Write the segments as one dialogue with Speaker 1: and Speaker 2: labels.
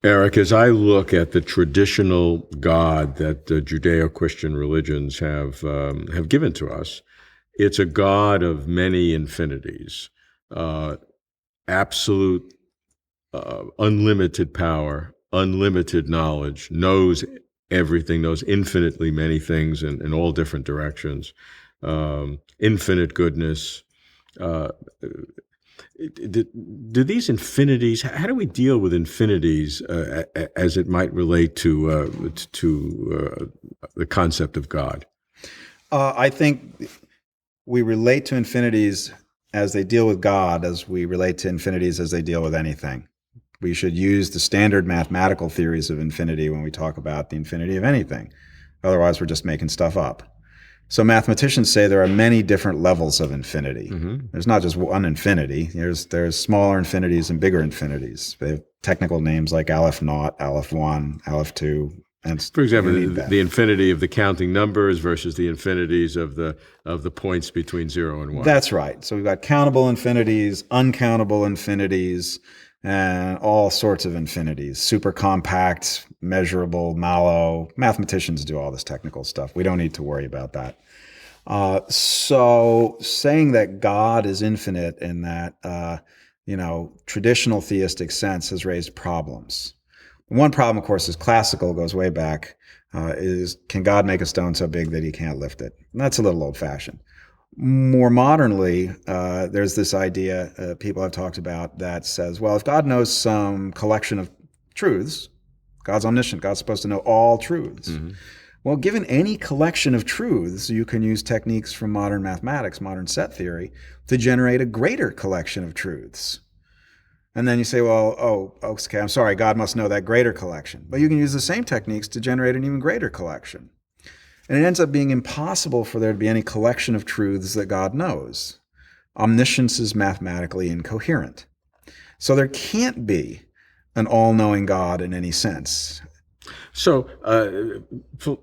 Speaker 1: Eric, as I look at the traditional God that the Judeo-Christian religions have given to us, it's a God of many infinities, absolute, unlimited power, unlimited knowledge, knows everything, knows infinitely many things in all different directions, infinite goodness. Uh, do these infinities? How do we deal with infinities as it might relate to the concept of God?
Speaker 2: I think we relate to infinities as they deal with God, as we relate to infinities as they deal with anything. We should use the standard mathematical theories of infinity when we talk about the infinity of anything. Otherwise, we're just making stuff up. So mathematicians say there are many different levels of infinity. Mm-hmm. There's not just one infinity. There's smaller infinities and bigger infinities. They have technical names like Aleph naught, Aleph 1, Aleph 2. And
Speaker 1: for example, the infinity of the counting numbers versus the infinities of the points between 0 and 1.
Speaker 2: That's right. So we've got countable infinities, uncountable infinities, and all sorts of infinities, super compact, measurable, mallow. Mathematicians do all this technical stuff. We don't need to worry about that. So saying that God is infinite in that, traditional theistic sense has raised problems. One problem, of course, is classical, goes way back, is can God make a stone so big that he can't lift it? And that's a little old-fashioned. More modernly, there's this idea people have talked about that says, well, if God knows some collection of truths, God's omniscient, God's supposed to know all truths. Mm-hmm. Well, given any collection of truths, you can use techniques from modern mathematics, modern set theory, to generate a greater collection of truths. And then you say, well, okay, I'm sorry, God must know that greater collection. But you can use the same techniques to generate an even greater collection. And it ends up being impossible for there to be any collection of truths that God knows. Omniscience is mathematically incoherent. So there can't be an all-knowing God in any sense.
Speaker 1: So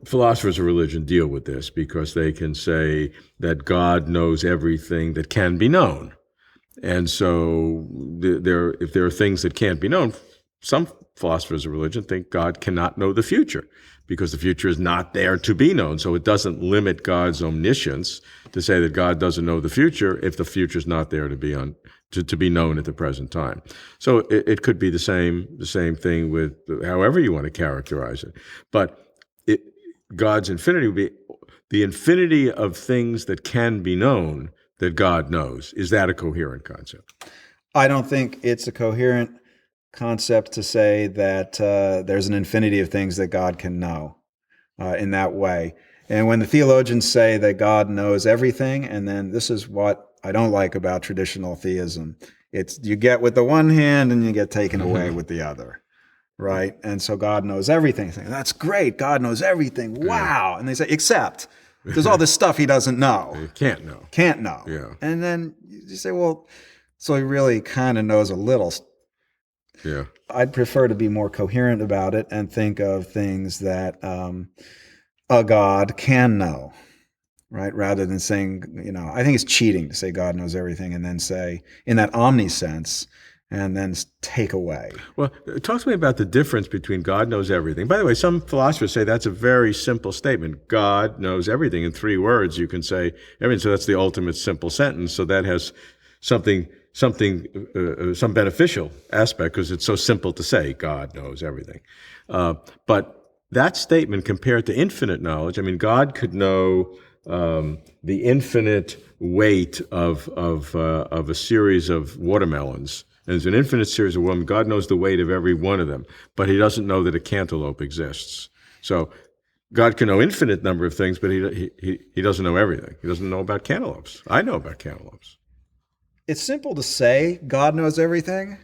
Speaker 1: philosophers of religion deal with this because they can say that God knows everything that can be known. And so if there are things that can't be known, some philosophers of religion think God cannot know the future because the future is not there to be known. So it doesn't limit God's omniscience to say that God doesn't know the future if the future is not there to be known at the present time. So it could be the same thing with however you want to characterize it. But God's infinity would be the infinity of things that can be known that God knows. Is that a coherent concept?
Speaker 2: I don't think it's a coherent concept to say that there's an infinity of things that God can know in that way. And when the theologians say that God knows everything, and then this is what I don't like about traditional theism, it's you get with the one hand and you get taken away with the other, right? And so God knows everything. That's great. God knows everything. Wow. And they say, except there's all this stuff he doesn't know.
Speaker 1: He can't know.
Speaker 2: Can't know.
Speaker 1: Yeah.
Speaker 2: And then you say, well, so he really kind of knows a little.
Speaker 1: Yeah.
Speaker 2: I'd prefer to be more coherent about it and think of things that a God can know, right? Rather than saying, I think it's cheating to say God knows everything and then say, in that omniscience, and then take away.
Speaker 1: Well, talk to me about the difference between God knows everything. By the way, some philosophers say that's a very simple statement. God knows everything. In 3 words, you can say everything. So that's the ultimate simple sentence. So that has some beneficial aspect because it's so simple to say God knows everything. But that statement compared to infinite knowledge, God could know the infinite weight of a series of watermelons. And there's an infinite series of women. God knows the weight of every one of them, but he doesn't know that a cantaloupe exists. So God can know infinite number of things, but he doesn't know everything. He doesn't know about cantaloupes. I know about cantaloupes.
Speaker 2: It's simple to say God knows everything.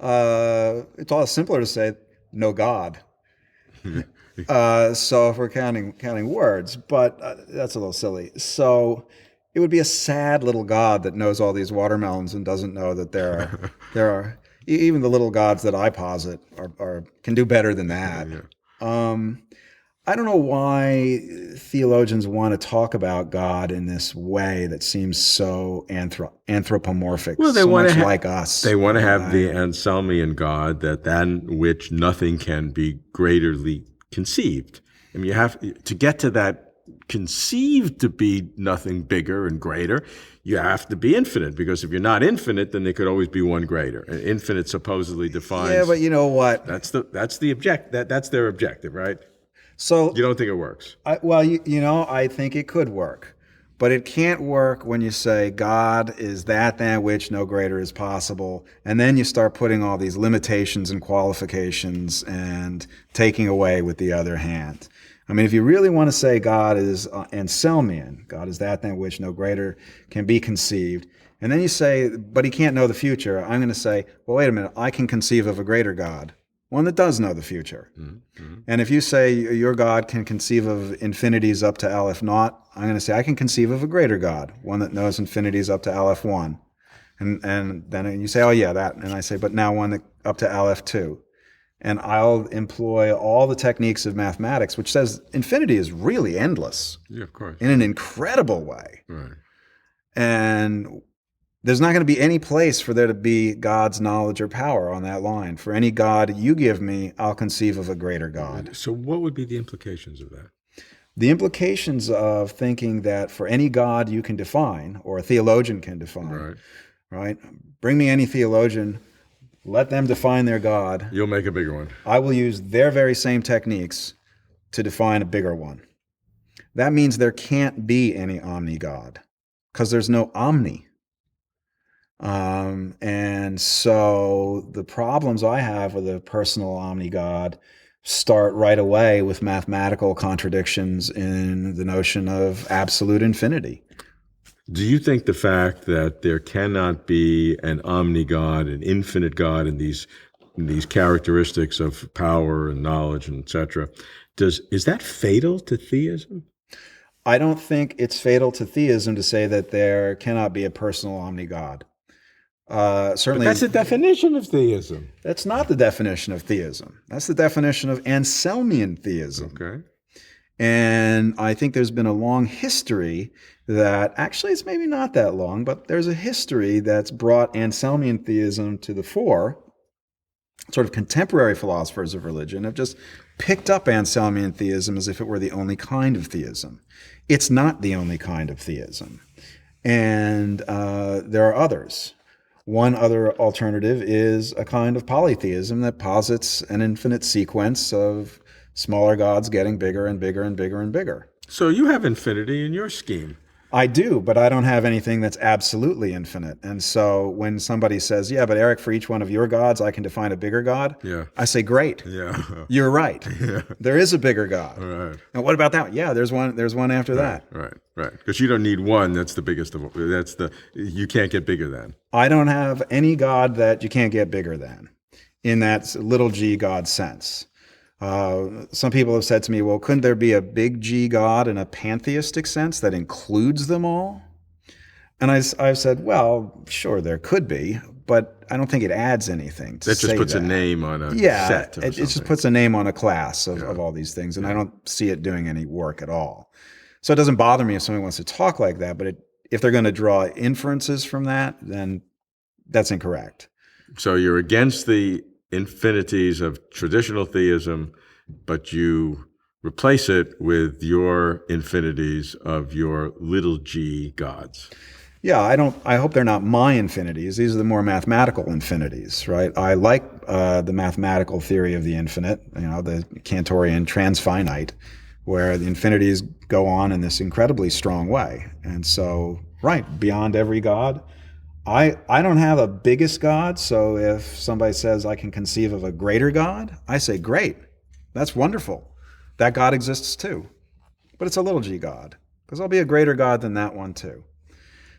Speaker 2: It's a lot simpler to say no God. So if we're counting words, but that's a little silly. So it would be a sad little God that knows all these watermelons and doesn't know that there are even the little gods that I posit can do better than that. Yeah. I don't know why theologians want to talk about God in this way that seems so anthropomorphic,
Speaker 1: Well,
Speaker 2: so much like us.
Speaker 1: They want to have the
Speaker 2: I-
Speaker 1: Anselmian God, that than which nothing can be greaterly conceived. I mean, you have to get to that conceived to be nothing bigger and greater. You have to be infinite, because if you're not infinite, then there could always be one greater. And infinite supposedly defines.
Speaker 2: yeah, but you know what?
Speaker 1: That's their objective, right?
Speaker 2: So
Speaker 1: You don't think it works?
Speaker 2: I think it could work, but it can't work when you say God is that than which no greater is possible, and then you start putting all these limitations and qualifications and taking away with the other hand. I mean, if you really want to say God is Anselmian, God is that than which no greater can be conceived, and then you say, but he can't know the future, I'm going to say, well, wait a minute, I can conceive of a greater God, one that does know the future. Mm-hmm. And if you say your God can conceive of infinities up to Aleph naught, I'm going to say I can conceive of a greater God, one that knows infinities up to Aleph 1. And then you say, oh yeah, that. And I say, but now one that up to Aleph 2. And I'll employ all the techniques of mathematics, which says infinity is really endless.
Speaker 1: Yeah, of course.
Speaker 2: In an incredible way.
Speaker 1: Right.
Speaker 2: And there's not going to be any place for there to be God's knowledge or power on that line. For any God you give me, I'll conceive of a greater God.
Speaker 1: So what would be the implications of that?
Speaker 2: The implications of thinking that for any God you can define, or a theologian can define, right? Bring me any theologian, let them define their God.
Speaker 1: You'll make a bigger one.
Speaker 2: I will use their very same techniques to define a bigger one. That means there can't be any omni-God, because there's no omni. And so the problems I have with a personal omni-God start right away with mathematical contradictions in the notion of absolute infinity.
Speaker 1: Do you think the fact that there cannot be an omni-God, an infinite God, in these characteristics of power and knowledge and etc., is that fatal to theism?
Speaker 2: I don't think it's fatal to theism to say that there cannot be a personal omni-God. Certainly,
Speaker 1: but that's the definition of theism.
Speaker 2: That's not the definition of theism. That's the definition of Anselmian theism.
Speaker 1: Okay.
Speaker 2: And I think there's been a long history that, actually it's maybe not that long, but there's a history that's brought Anselmian theism to the fore. Sort of contemporary philosophers of religion have just picked up Anselmian theism as if it were the only kind of theism. It's not the only kind of theism. And there are others. One other alternative is a kind of polytheism that posits an infinite sequence of smaller gods getting bigger and bigger and bigger and bigger.
Speaker 1: So you have infinity in your scheme.
Speaker 2: I do, but I don't have anything that's absolutely infinite. And so when somebody says, yeah, but Eric, for each one of your gods, I can define a bigger God.
Speaker 1: Yeah.
Speaker 2: I say, great.
Speaker 1: Yeah.
Speaker 2: You're right.
Speaker 1: Yeah.
Speaker 2: There is a bigger God.
Speaker 1: Right.
Speaker 2: And what about that? Yeah, there's one after that.
Speaker 1: Right. Because you don't need one that's the biggest of all. You can't get bigger than.
Speaker 2: I don't have any God that you can't get bigger than in that little g God sense. Some people have said to me, well, couldn't there be a big G God in a pantheistic sense that includes them all? And I've said, well, sure, there could be, but I don't think it adds anything to
Speaker 1: that just
Speaker 2: say
Speaker 1: puts
Speaker 2: that.
Speaker 1: a name on a set.
Speaker 2: It just puts a name on a class of all these things, and I don't see it doing any work at all. So it doesn't bother me if somebody wants to talk like that, but if they're going to draw inferences from that, then that's incorrect.
Speaker 1: So you're against the infinities of traditional theism, but you replace it with your infinities of your little g gods.
Speaker 2: Yeah, I hope they're not my infinities. These are the more mathematical infinities, right? I like the mathematical theory of the infinite, the Cantorian transfinite, where the infinities go on in this incredibly strong way. And so, right, beyond every God, I don't have a biggest God, so if somebody says I can conceive of a greater God, I say, great, that's wonderful. That God exists too. But it's a little g God, because I'll be a greater God than that one too.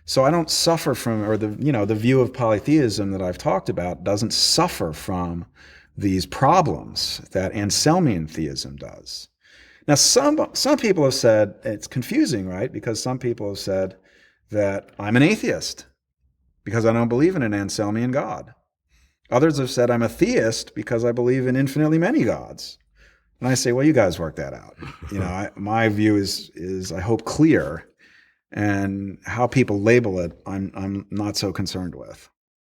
Speaker 2: So I don't suffer from, or the view of polytheism that I've talked about doesn't suffer from these problems that Anselmian theism does. Now, some people have said, it's confusing, right? Because some people have said that I'm an atheist because I don't believe in an Anselmian God. Others have said I'm a theist because I believe in infinitely many gods. And I say, well, you guys work that out. My view is I hope clear, and how people label it, I'm not so concerned with.